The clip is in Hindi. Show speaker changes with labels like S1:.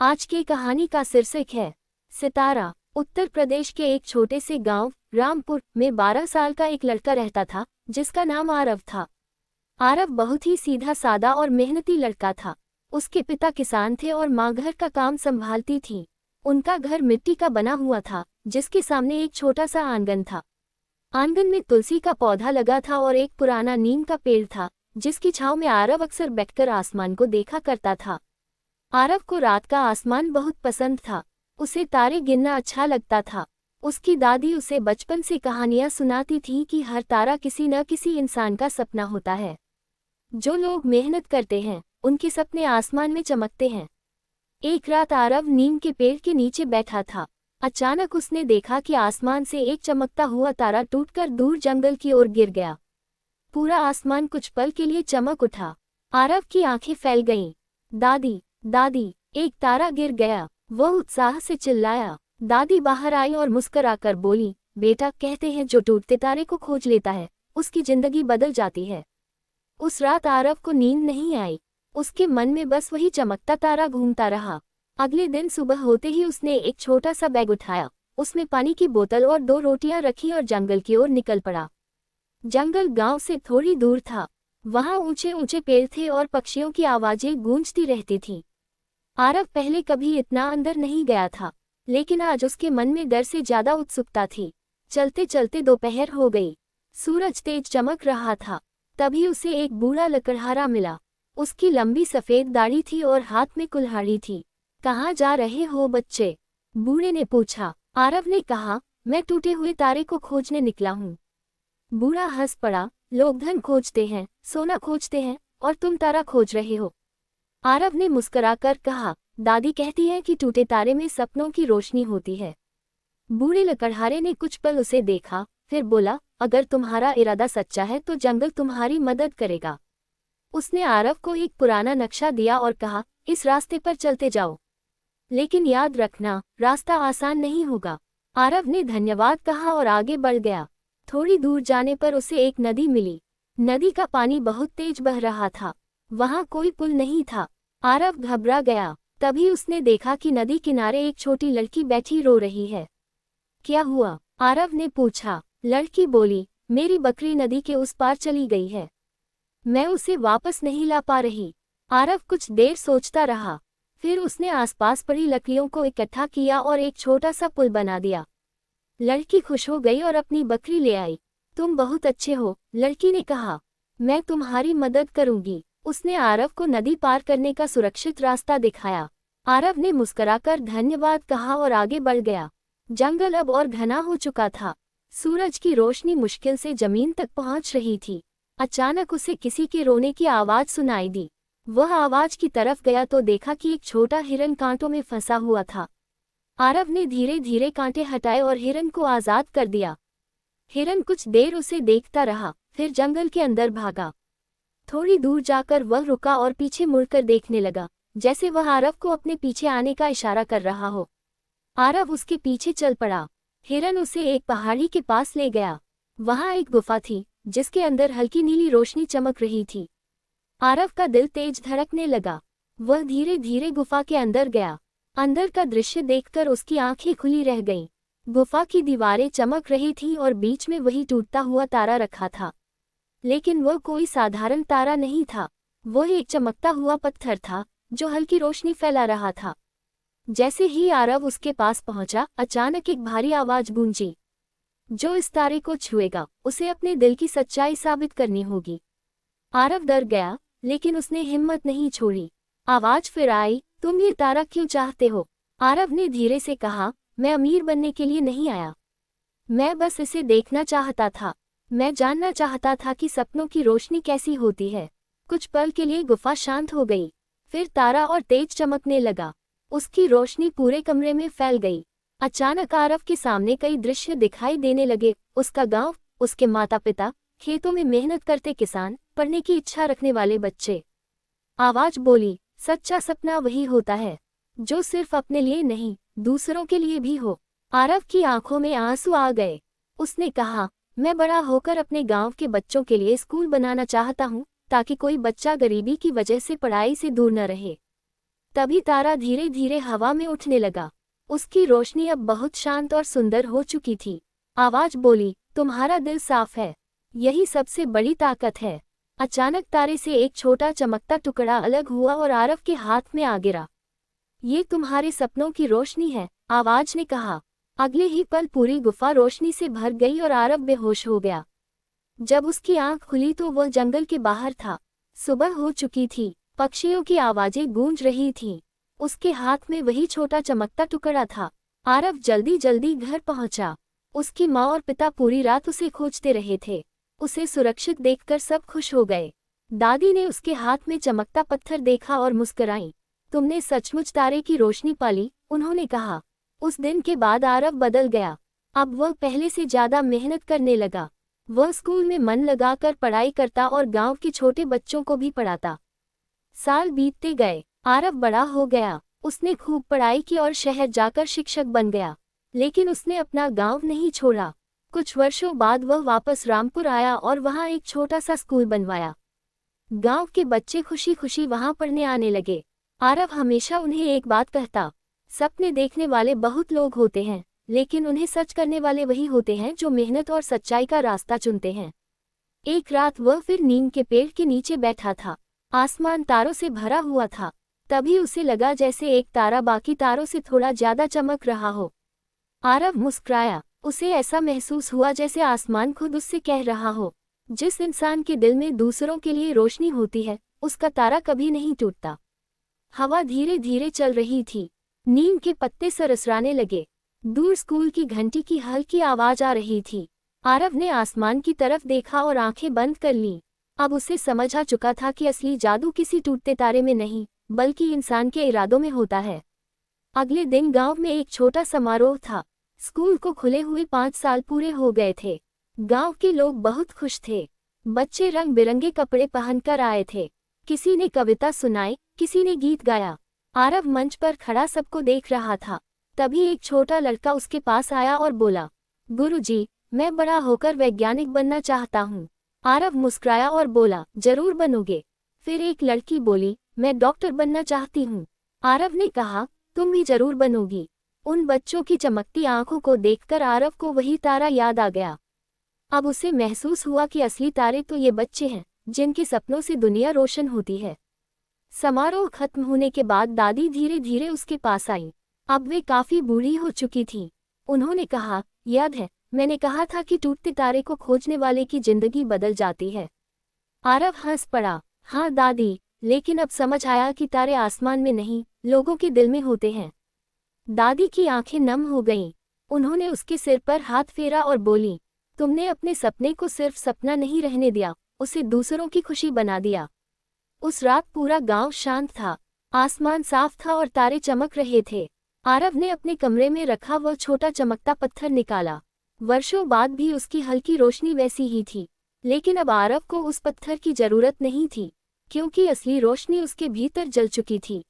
S1: आज की कहानी का शीर्षक है सितारा। उत्तर प्रदेश के एक छोटे से गांव रामपुर में 12 साल का एक लड़का रहता था जिसका नाम आरव था। आरव बहुत ही सीधा सादा और मेहनती लड़का था। उसके पिता किसान थे और माँ घर का काम संभालती थी। उनका घर मिट्टी का बना हुआ था जिसके सामने एक छोटा सा आंगन था। आंगन में तुलसी का पौधा लगा था और एक पुराना नीम का पेड़ था जिसकी छांव में आरव अक्सर बैठकर आसमान को देखा करता था। आरव को रात का आसमान बहुत पसंद था। उसे तारे गिनना अच्छा लगता था। उसकी दादी उसे बचपन से कहानियां सुनाती थी कि हर तारा किसी न किसी इंसान का सपना होता है। जो लोग मेहनत करते हैं उनके सपने आसमान में चमकते हैं। एक रात आरव नीम के पेड़ के नीचे बैठा था। अचानक उसने देखा कि आसमान से एक चमकता हुआ तारा टूटकर दूर जंगल की ओर गिर गया। पूरा आसमान कुछ पल के लिए चमक उठा। आरव की आंखें फैल गईं। दादी, दादी, एक तारा गिर गया, वह उत्साह से चिल्लाया। दादी बाहर आई और मुस्कुराकर बोली, बेटा, कहते हैं जो टूटते तारे को खोज लेता है उसकी जिंदगी बदल जाती है। उस रात आरव को नींद नहीं आई। उसके मन में बस वही चमकता तारा घूमता रहा। अगले दिन सुबह होते ही उसने एक छोटा सा बैग उठाया, उसमें पानी की बोतल और 2 रोटियां रखी और जंगल की ओर निकल पड़ा। जंगल गांव से थोड़ी दूर था। वहां ऊंचे ऊंचे पेड़ थे और पक्षियों की आवाजें गूंजती रहती थीं। आरव पहले कभी इतना अंदर नहीं गया था, लेकिन आज उसके मन में डर से ज्यादा उत्सुकता थी। चलते चलते दोपहर हो गई। सूरज तेज चमक रहा था। तभी उसे एक बूढ़ा लकड़हारा मिला। उसकी लंबी सफेद दाढ़ी थी और हाथ में कुल्हाड़ी थी। कहाँ जा रहे हो बच्चे? बूढ़े ने पूछा। आरव ने कहा, मैं टूटे हुए तारे को खोजने निकला हूँ। बूढ़ा हंस पड़ा। लोग धन खोजते हैं, सोना खोजते हैं, और तुम तारा खोज रहे हो। आरव ने मुस्कुराकर कहा, दादी कहती है कि टूटे तारे में सपनों की रोशनी होती है। बूढ़े लकड़हारे ने कुछ पल उसे देखा, फिर बोला, अगर तुम्हारा इरादा सच्चा है तो जंगल तुम्हारी मदद करेगा। उसने आरव को एक पुराना नक्शा दिया और कहा, इस रास्ते पर चलते जाओ, लेकिन याद रखना, रास्ता आसान नहीं होगा। आरव ने धन्यवाद कहा और आगे बढ़ गया। थोड़ी दूर जाने पर उसे एक नदी मिली। नदी का पानी बहुत तेज बह रहा था। वहां कोई पुल नहीं था। आरव घबरा गया। तभी उसने देखा कि नदी किनारे एक छोटी लड़की बैठी रो रही है। क्या हुआ? आरव ने पूछा। लड़की बोली, मेरी बकरी नदी के उस पार चली गई है, मैं उसे वापस नहीं ला पा रही। आरव कुछ देर सोचता रहा। फिर उसने आसपास पड़ी लकड़ियों को इकट्ठा किया और एक छोटा सा पुल बना दिया। लड़की खुश हो गई और अपनी बकरी ले आई। तुम बहुत अच्छे हो, लड़की ने कहा, मैं तुम्हारी मदद करूंगी। उसने आरव को नदी पार करने का सुरक्षित रास्ता दिखाया। आरव ने मुस्कुराकर धन्यवाद कहा और आगे बढ़ गया। जंगल अब और घना हो चुका था। सूरज की रोशनी मुश्किल से जमीन तक पहुंच रही थी। अचानक उसे किसी के रोने की आवाज सुनाई दी। वह आवाज की तरफ गया तो देखा कि एक छोटा हिरन कांटों में फंसा हुआ था। आरव ने धीरे धीरे कांटे हटाए और हिरन को आजाद कर दिया। हिरन कुछ देर उसे देखता रहा, फिर जंगल के अंदर भागा। थोड़ी दूर जाकर वह रुका और पीछे मुड़कर देखने लगा, जैसे वह आरव को अपने पीछे आने का इशारा कर रहा हो। आरव उसके पीछे चल पड़ा। हिरन उसे एक पहाड़ी के पास ले गया। वहां एक गुफा थी जिसके अंदर हल्की नीली रोशनी चमक रही थी। आरव का दिल तेज धड़कने लगा। वह धीरे धीरे गुफा के अंदर गया। अंदर का दृश्य देखकर उसकी आंखें खुली रह गईं। गुफा की दीवारें चमक रही थीं और बीच में वही टूटता हुआ तारा रखा था। लेकिन वह कोई साधारण तारा नहीं था। वह एक चमकता हुआ पत्थर था जो हल्की रोशनी फैला रहा था। जैसे ही आरव उसके पास पहुंचा, अचानक एक भारी आवाज गूंजी, जो इस तारे को छुएगा उसे अपने दिल की सच्चाई साबित करनी होगी। आरव डर गया, लेकिन उसने हिम्मत नहीं छोड़ी। आवाज फिर आई, तुम ये तारा क्यों चाहते हो? आरव ने धीरे से कहा, मैं अमीर बनने के लिए नहीं आया, मैं बस इसे देखना चाहता था। मैं जानना चाहता था कि सपनों की रोशनी कैसी होती है। कुछ पल के लिए गुफा शांत हो गई। फिर तारा और तेज चमकने लगा। उसकी रोशनी पूरे कमरे में फैल गई। अचानक आरव के सामने कई दृश्य दिखाई देने लगे। उसका गांव, उसके माता पिता, खेतों में मेहनत करते किसान, पढ़ने की इच्छा रखने वाले बच्चे। आवाज बोली, सच्चा सपना वही होता है जो सिर्फ अपने लिए नहीं, दूसरों के लिए भी हो। आरव की आंखों में आंसू आ गए। उसने कहा, मैं बड़ा होकर अपने गांव के बच्चों के लिए स्कूल बनाना चाहता हूँ, ताकि कोई बच्चा गरीबी की वजह से पढ़ाई से दूर न रहे। तभी तारा धीरे धीरे हवा में उठने लगा। उसकी रोशनी अब बहुत शांत और सुंदर हो चुकी थी। आवाज बोली, तुम्हारा दिल साफ है, यही सबसे बड़ी ताकत है। अचानक तारे से एक छोटा चमकता टुकड़ा अलग हुआ और आरव के हाथ में आ गिरा। ये तुम्हारे सपनों की रोशनी है, आवाज ने कहा। अगले ही पल पूरी गुफा रोशनी से भर गई और आरव बेहोश हो गया। जब उसकी आंख खुली तो वह जंगल के बाहर था। सुबह हो चुकी थी, पक्षियों की आवाजें गूंज रही थीं। उसके हाथ में वही छोटा चमकता टुकड़ा था। आरव जल्दी जल्दी घर पहुंचा। उसकी माँ और पिता पूरी रात उसे खोजते रहे थे। उसे सुरक्षित देखकर सब खुश हो गए। दादी ने उसके हाथ में चमकता पत्थर देखा और मुस्कुराई। तुमने सचमुच तारे की रोशनी पाली, उन्होंने कहा। उस दिन के बाद आरव बदल गया। अब वह पहले से ज्यादा मेहनत करने लगा। वह स्कूल में मन लगाकर पढ़ाई करता और गांव के छोटे बच्चों को भी पढ़ाता। साल बीतते गए, आरव बड़ा हो गया। उसने खूब पढ़ाई की और शहर जाकर शिक्षक बन गया। लेकिन उसने अपना गांव नहीं छोड़ा। कुछ वर्षों बाद वह वापस रामपुर आया और वहां एक छोटा सा स्कूल बनवाया। गांव के बच्चे खुशी खुशी वहां पढ़ने आने लगे। आरव हमेशा उन्हें एक बात कहता, सपने देखने वाले बहुत लोग होते हैं, लेकिन उन्हें सच करने वाले वही होते हैं जो मेहनत और सच्चाई का रास्ता चुनते हैं। एक रात वह फिर नीम के पेड़ के नीचे बैठा था। आसमान तारों से भरा हुआ था। तभी उसे लगा जैसे एक तारा बाकी तारों से थोड़ा ज्यादा चमक रहा हो। आरव मुस्कुराया। उसे ऐसा महसूस हुआ जैसे आसमान खुद उससे कह रहा हो, जिस इंसान के दिल में दूसरों के लिए रोशनी होती है, उसका तारा कभी नहीं टूटता। हवा धीरे धीरे चल रही थी। नीम के पत्ते सरसराने लगे। दूर स्कूल की घंटी की हल्की आवाज आ रही थी। आरव ने आसमान की तरफ देखा और आंखें बंद कर लीं। अब उसे समझ आ चुका था कि असली जादू किसी टूटते तारे में नहीं, बल्कि इंसान के इरादों में होता है। अगले दिन गांव में एक छोटा समारोह था। स्कूल को खुले हुए 5 साल पूरे हो गए थे। गांव के लोग बहुत खुश थे। बच्चे रंग बिरंगे कपड़े पहनकर आए थे। किसी ने कविता सुनाई, किसी ने गीत गाया। आरव मंच पर खड़ा सबको देख रहा था। तभी एक छोटा लड़का उसके पास आया और बोला, गुरुजी, मैं बड़ा होकर वैज्ञानिक बनना चाहता हूँ। आरव मुस्कुराया और बोला, जरूर बनोगे। फिर एक लड़की बोली, मैं डॉक्टर बनना चाहती हूँ। आरव ने कहा, तुम भी जरूर बनोगी। उन बच्चों की चमकती आंखों को देखकर आरव को वही तारा याद आ गया। अब उसे महसूस हुआ कि असली तारे तो ये बच्चे हैं, जिनके सपनों से दुनिया रोशन होती है। समारोह खत्म होने के बाद दादी धीरे धीरे उसके पास आई। अब वे काफी बूढ़ी हो चुकी थीं। उन्होंने कहा, याद है, मैंने कहा था कि टूटते तारे को खोजने वाले की जिंदगी बदल जाती है। आरव हंस पड़ा। हाँ दादी, लेकिन अब समझ आया कि तारे आसमान में नहीं, लोगों के दिल में होते हैं। दादी की आंखें नम हो गईं। उन्होंने उसके सिर पर हाथ फेरा और बोली, तुमने अपने सपने को सिर्फ सपना नहीं रहने दिया, उसे दूसरों की खुशी बना दिया। उस रात पूरा गांव शांत था। आसमान साफ था और तारे चमक रहे थे। आरव ने अपने कमरे में रखा वह छोटा चमकता पत्थर निकाला। वर्षों बाद भी उसकी हल्की रोशनी वैसी ही थी। लेकिन अब आरव को उस पत्थर की जरूरत नहीं थी, क्योंकि असली रोशनी उसके भीतर जल चुकी थी।